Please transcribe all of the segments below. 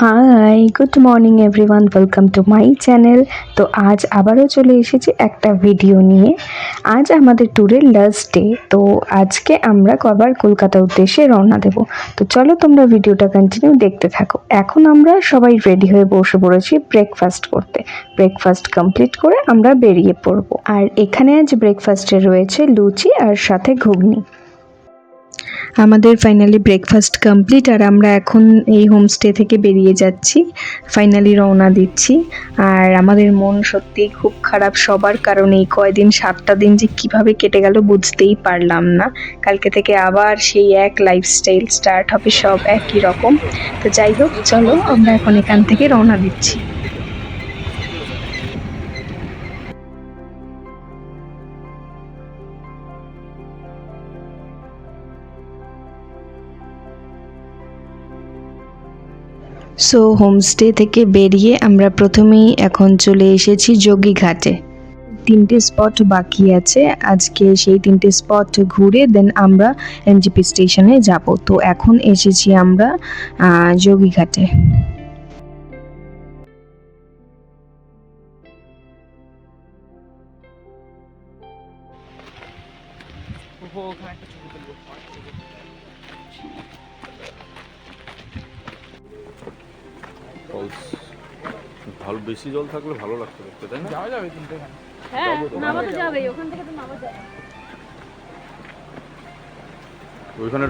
High, good morning everyone, welcome to my channel. তো আজ আবারও চলে এসেছি একটা ভিডিও নিয়ে। আজ আমাদের ট্যুরের লাস্ট ডে। তো আজকে আমরা আবার কলকাতার উদ্দেশ্যে রওনা দেব। তো চলো তোমরা ভিডিওটা কন্টিনিউ দেখতে থাকো। এখন আমরা সবাই রেডি হয়ে বসে পড়েছি ব্রেকফাস্ট করতে। ব্রেকফাস্ট কমপ্লিট করে আমরা বেরিয়ে পড়ব। আর এখানে আজ ব্রেকফাস্টে রয়েছে লুচি আর সাথে ঘুগনি। আমাদের ফাইনালি ব্রেকফাস্ট কমপ্লিট আর আমরা এখন এই হোমস্টে থেকে বেরিয়ে যাচ্ছি, ফাইনালি রওনা দিচ্ছি। আর আমাদের মন সত্যিই খুব খারাপ সবার, কারণ এই কয়দিন 7টা দিন যে কিভাবে কেটে গেল বুঝতেই পারলাম না। কালকে থেকে আবার সেই এক লাইফস্টাইল স্টার্ট হবে, সব একই রকম। তো যাই হোক, চলো আমরা এখন এখান থেকে রওনা দিচ্ছি। সো হোমস্টে থেকে বেরিয়ে আমরা প্রথমেই এখন চলে এসেছি যোগীঘাটে। 3টে স্পট বাকি আছে, আজকে সেই 3টে স্পট ঘুরে দেন আমরা এনজেপি স্টেশনে যাব। তো এখন এসেছি আমরা যোগীঘাটে। ভালো বেশি জল থাকলে ভালো লাগতো দেখতে, তাই না? যাওয়া যাবে কিন্তু এখানে। হ্যাঁ, নামা তো যাবেই, ওখান থেকে তো নামা যাবে। ওইখানে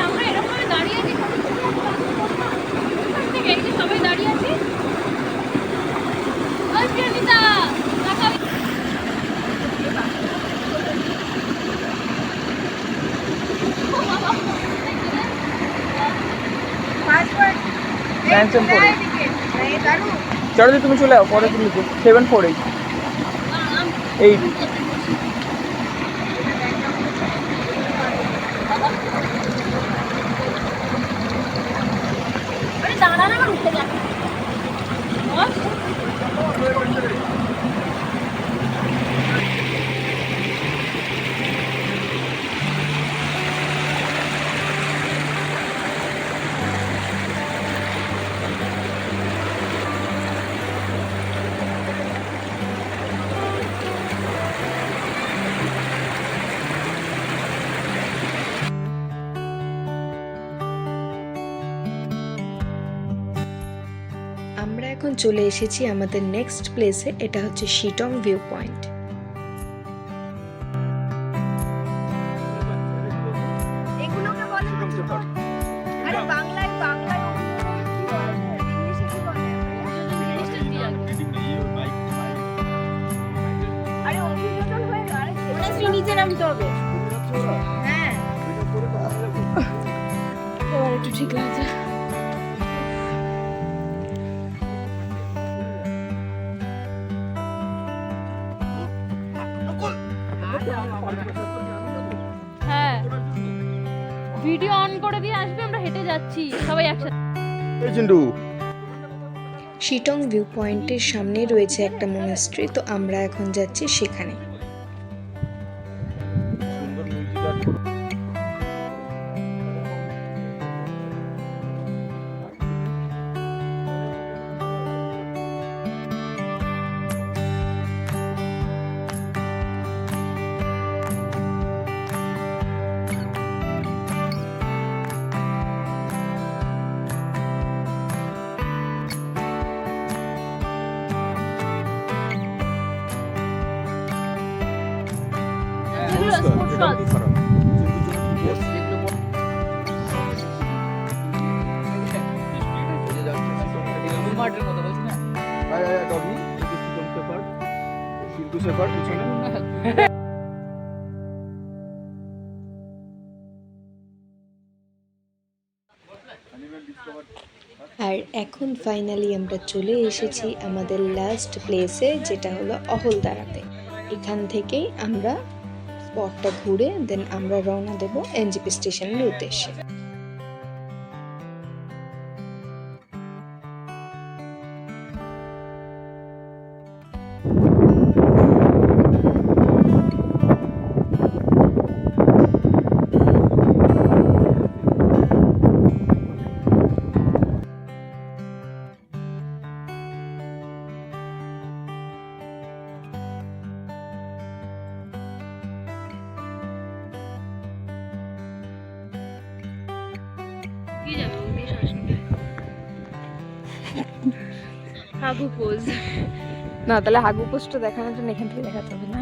আমরা এরকম ভাবে দাঁড়িয়ে আছি, ওখান থেকে এই যে সবাই দাঁড়িয়ে আছি। ওই প্রিয়নিতা, তাকাও। চলো তুমি চলে যাও, পরে তুমি 748 আরে দাঁড়া না, আমার উঠে যাচ্ছে। আমরা এখন চলে এসেছি আমাদের নেক্সট প্লেসে, এটা হচ্ছে শিটং ভিউ পয়েন্ট। এগুলোকে বলে আরে বাংলায় বাংলায় কি বলে, ইংলিশে কি বলে? আরে অভিযোজন হয়ে গেল, ওটা শ্রী নিচে নামতে হবে। হ্যাঁ, এবার একটু ঠিক লাগছে। হ্যাঁ, ভিডিও অন করে দিয়ে আসবে, আমরা হেঁটে যাচ্ছি সবাই একসাথে। এই চিন্টু, শিটং ভিউ পয়েন্টের সামনে রয়েছে একটা মনাস্ট্রি, তো আমরা এখন যাচ্ছি সেখানে। সুন্দর মিউজিক অ্যাড করো। নমস্কার, এটা কি খারাপ? চিন্টুর জন্য কি বলছি? মার্টের কথা বলছি না। আয় আয় ডগি, এটা চিকন শেফার্ড, চিন্টু শেফার্ড পিছনে। আর এখন ফাইনালি আমরা চলে এসেছি আমাদের লাস্ট প্লেসে, যেটা হলো অহলদারাতে। এখান থেকেই আমরা স্পটটা ঘুরে দেন আমরা রওনা দেব এনজেপি স্টেশনের উদ্দেশ্যে। কি যাবে ওদিকে শাশুড়ি হাগু পোজ। না তাহলে হাগু পোস্টটা দেখানোর জন্য এখান থেকে দেখাতে হবে না।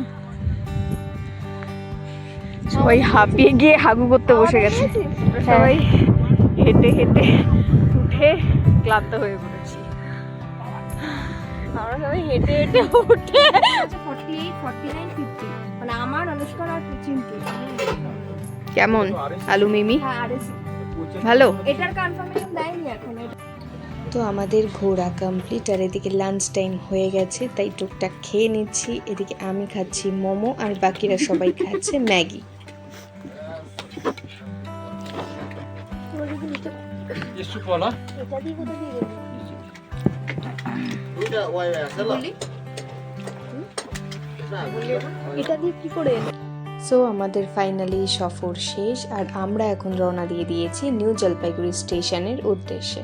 সবাই হাঁপিয়ে গিয়ে হাগু করতে বসে গেছে। সবাই হেঁটে হেঁটে উঠে ক্লান্ত হয়ে পড়েছি। আমরা সবাই হেঁটে হেঁটে উঠে 48, 49, 50 মানে আমার অনুষ্কার আর চিন্তু। কেমন আলু মিমি হ্যাঁ আরএসি ভালো। এটার কনফার্মেশন দেয়নি এখন। তো আমাদের ঘোরা কমপ্লিট আর এদিকে লাঞ্চ টাইম হয়ে গেছে, তাই টুকটাক খেয়ে নিচ্ছি। এদিকে আমি খাচ্ছি মোমো আর বাকিরা সবাই খাচ্ছে ম্যাগি। ಎಷ್ಟು ಪೋಲ এটা দিয়ে কোথা দিয়ে দেবো? বলি? এটা দিয়ে কি করে এলো? সো আমাদের ফাইনালি সফর শেষ আর আমরা এখন রওনা দিয়ে দিয়েছি নিউ জলপাইগুড়ি স্টেশনের উদ্দেশ্যে।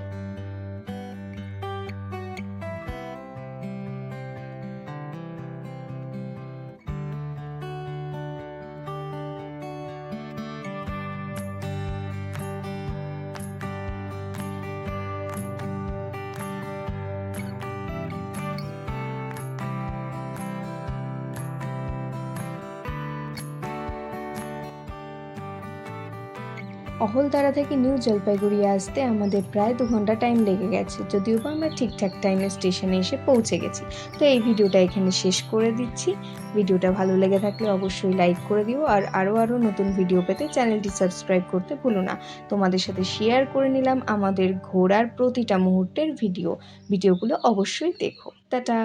অহলদারা থেকে নিউ জলপাইগুড়ি আসতে আমাদের প্রায় 2 ঘন্টা টাইম লেগে গেছে, যদিও বা আমরা ঠিকঠাক টাইমে স্টেশনে এসে পৌঁছে গেছি। তো এই ভিডিওটা এখানে শেষ করে দিচ্ছি। ভিডিওটা ভালো লেগে থাকলে অবশ্যই লাইক করে দিও, আর আরও নতুন ভিডিও পেতে চ্যানেলটি সাবস্ক্রাইব করতে ভুলো না। তোমাদের সাথে শেয়ার করে নিলাম আমাদের ঘোরার প্রতিটা মুহূর্তের ভিডিওগুলো অবশ্যই দেখো। টাটা।